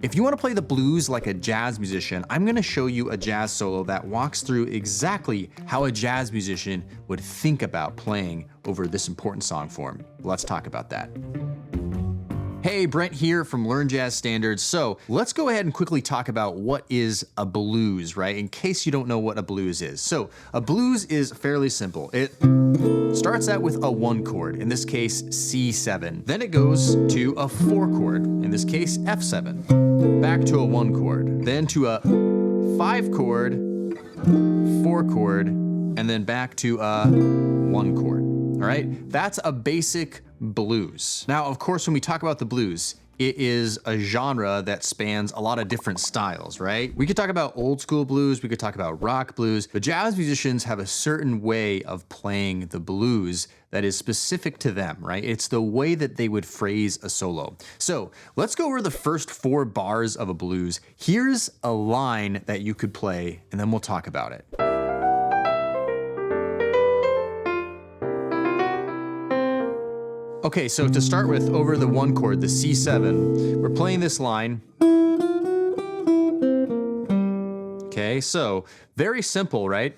If you want to play the blues like a jazz musician, I'm going to show you a jazz solo that walks through exactly how a jazz musician would think about playing over this important song form. Let's talk about that. Hey, Brent here from Learn Jazz Standards. So let's go ahead and quickly talk about what is a blues, right? In case you don't know what a blues is. So a blues is fairly simple. It starts out with a 1 chord, in this case C7. Then it goes to a 4 chord, in this case F7. Back to a 1 chord, then to a 5 chord, 4 chord, and then back to a 1 chord. All right, that's a basic blues. Now, of course, when we talk about the blues, it is a genre that spans a lot of different styles, right? We could talk about old school blues, we could talk about rock blues, but jazz musicians have a certain way of playing the blues that is specific to them, right? It's the way that they would phrase a solo. So let's go over the first 4 bars of a blues. Here's a line that you could play, and then we'll talk about it. Okay, so to start with, over the 1 chord, the C7, we're playing this line. Okay, so very simple, right?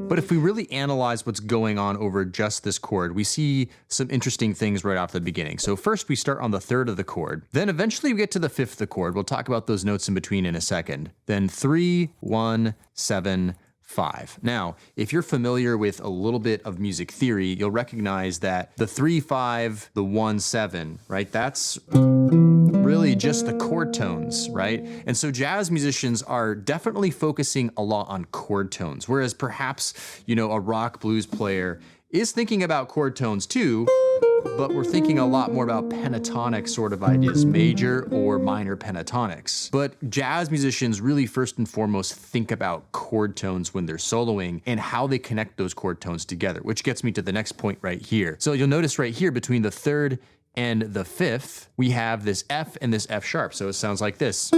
But if we really analyze what's going on over just this chord, we see some interesting things right off the beginning. So first we start on the 3rd of the chord. Then eventually we get to the 5th of the chord. We'll talk about those notes in between in a second. Then 3, 1, 7, 5. Now, if you're familiar with a little bit of music theory, you'll recognize that the 3, 5, the 1, 7, right? That's really just the chord tones, right? And so jazz musicians are definitely focusing a lot on chord tones, whereas perhaps, you know, a rock blues player is thinking about chord tones too, but we're thinking a lot more about pentatonic sort of ideas, major or minor pentatonics. But jazz musicians really first and foremost think about chord tones when they're soloing and how they connect those chord tones together, which gets me to the next point right here. So you'll notice right here between the 3rd and the 5th, we have this F and this F sharp. So it sounds like this,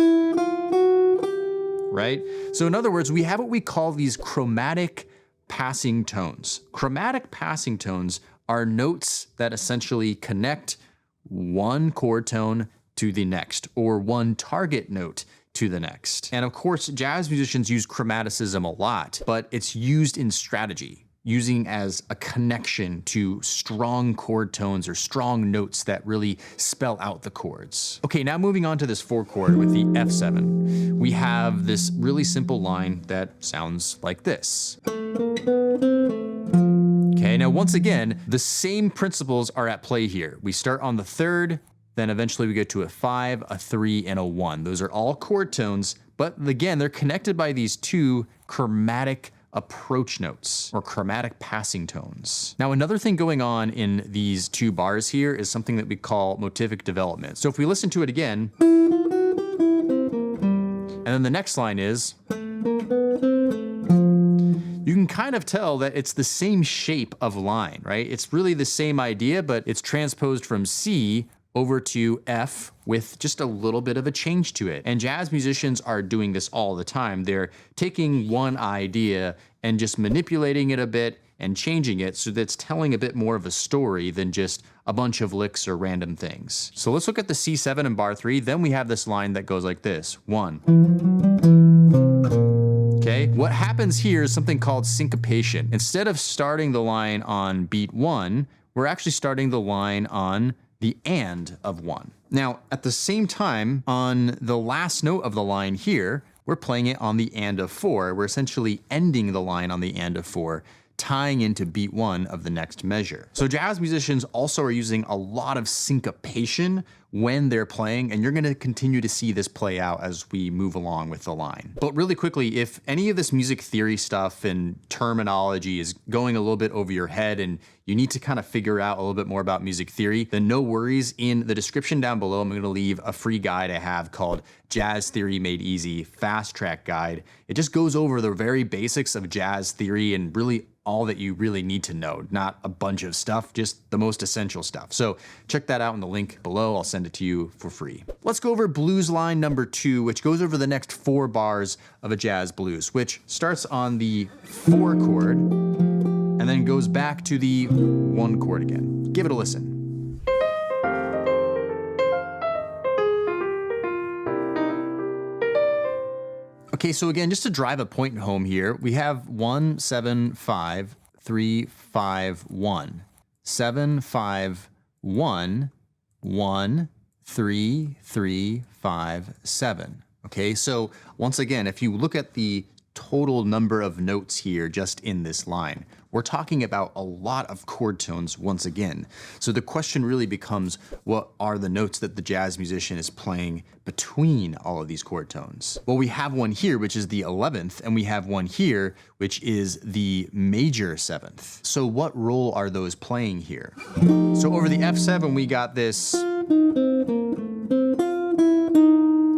right? So in other words, we have what we call these chromatic passing tones. Chromatic passing tones are notes that essentially connect one chord tone to the next, or one target note to the next. And of course, jazz musicians use chromaticism a lot, but it's used in strategy, using as a connection to strong chord tones or strong notes that really spell out the chords. Okay, now moving on to this 4 chord with the F7, we have this really simple line that sounds like this. Okay, now once again, the same principles are at play here. We start on the 3rd, then eventually we get to a 5, a 3, and a 1. Those are all chord tones, but again, they're connected by these 2 chromatic approach notes, or chromatic passing tones. Now, another thing going on in these 2 bars here is something that we call motivic development. So if we listen to it again, and then the next line is, you can kind of tell that it's the same shape of line, right? It's really the same idea, but it's transposed from C over to F with just a little bit of a change to it. And jazz musicians are doing this all the time. They're taking one idea and just manipulating it a bit and changing it so that it's telling a bit more of a story than just a bunch of licks or random things. So let's look at the C7 in bar 3. Then we have this line that goes like this, 1. Okay, what happens here is something called syncopation. Instead of starting the line on beat 1, we're actually starting the line on the and of 1. Now, at the same time, on the last note of the line here, we're playing it on the and of 4. We're essentially ending the line on the and of 4, tying into beat 1 of the next measure. So jazz musicians also are using a lot of syncopation when they're playing, and you're gonna continue to see this play out as we move along with the line. But really quickly, if any of this music theory stuff and terminology is going a little bit over your head and you need to kind of figure out a little bit more about music theory, then no worries. In the description down below, I'm gonna leave a free guide I have called Jazz Theory Made Easy, Fast Track Guide. It just goes over the very basics of jazz theory and really all that you really need to know, not a bunch of stuff, just the most essential stuff. So check that out in the link below. I'll send it to you for free. Let's go over blues line number 2, which goes over the next 4 bars of a jazz blues, which starts on the 4 chord and then goes back to the 1 chord again. Give it a listen. Okay, so again, just to drive a point home here, we have 1, 7, 5, 3, 5, 1. 7, 5, 1, 1, 3, 3, 5, 7. Okay, so once again, if you look at the total number of notes here just in this line, we're talking about a lot of chord tones once again. So the question really becomes, what are the notes that the jazz musician is playing between all of these chord tones? Well, we have one here, which is the 11th, and we have one here, which is the major 7th. So what role are those playing here? So over the F7, we got this.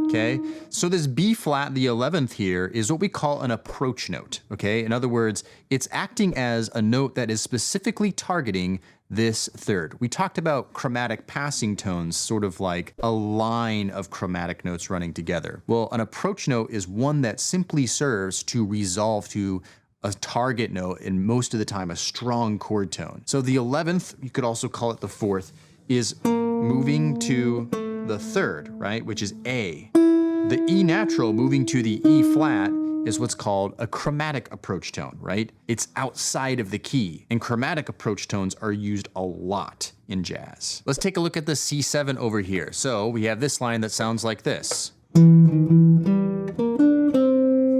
Okay, so this B flat, the 11th here, is what we call an approach note, okay? In other words, it's acting as a note that is specifically targeting this third. We talked about chromatic passing tones, sort of like a line of chromatic notes running together. Well, an approach note is one that simply serves to resolve to a target note, and most of the time a strong chord tone. So the 11th, you could also call it the 4th, is moving to the 3rd, right, which is A. The E natural moving to the E flat is what's called a chromatic approach tone, right? It's outside of the key, and chromatic approach tones are used a lot in jazz. Let's take a look at the C7 over here. So we have this line that sounds like this.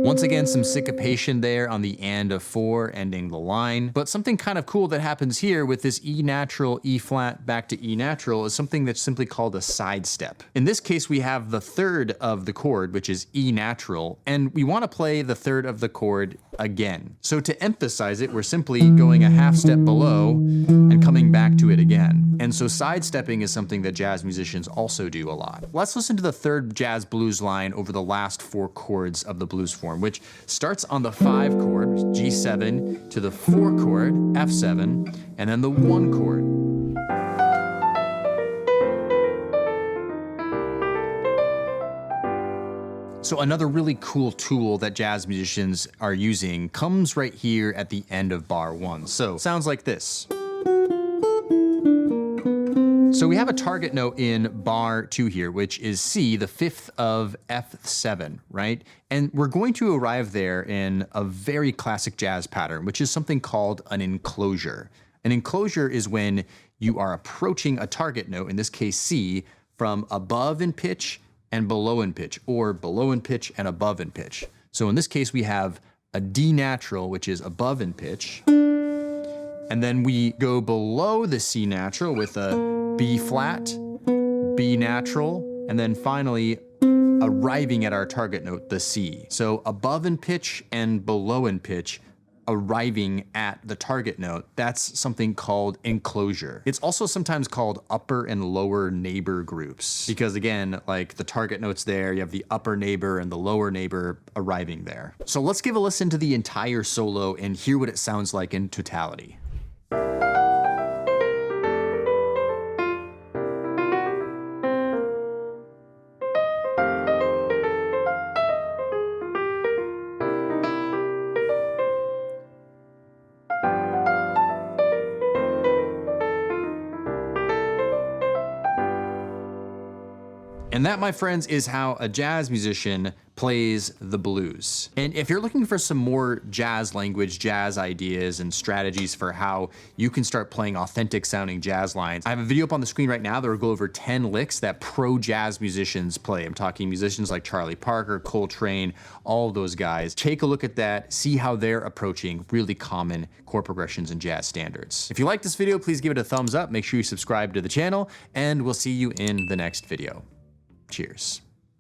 Once again, some syncopation there on the and of 4 ending the line. But something kind of cool that happens here with this E natural, E flat back to E natural is something that's simply called a sidestep. In this case, we have the 3rd of the chord, which is E natural, and we want to play the 3rd of the chord again. So to emphasize it, we're simply going a half step below and coming back to it again. And so sidestepping is something that jazz musicians also do a lot. Let's listen to the 3rd jazz blues line over the last 4 chords of the blues form, which starts on the 5 chord, G7, to the 4 chord, F7, and then the 1 chord. So another really cool tool that jazz musicians are using comes right here at the end of bar 1. So sounds like this. So we have a target note in bar 2 here, which is C, the 5th of F7, right? And we're going to arrive there in a very classic jazz pattern, which is something called an enclosure. An enclosure is when you are approaching a target note, in this case C, from above in pitch and below in pitch, or below in pitch and above in pitch. So in this case, we have a D natural, which is above in pitch, and then we go below the C natural with a B flat, B natural, and then finally arriving at our target note, the C. So above in pitch and below in pitch, arriving at the target note, that's something called enclosure. It's also sometimes called upper and lower neighbor groups, because again, like the target note's there, you have the upper neighbor and the lower neighbor arriving there. So let's give a listen to the entire solo and hear what it sounds like in totality. And that, my friends, is how a jazz musician plays the blues. And if you're looking for some more jazz language, jazz ideas, and strategies for how you can start playing authentic sounding jazz lines, I have a video up on the screen right now that will go over 10 licks that pro jazz musicians play. I'm talking musicians like Charlie Parker, Coltrane, all of those guys. Take a look at that, see how they're approaching really common chord progressions and jazz standards. If you like this video, please give it a thumbs up, make sure you subscribe to the channel, and we'll see you in the next video. Cheers.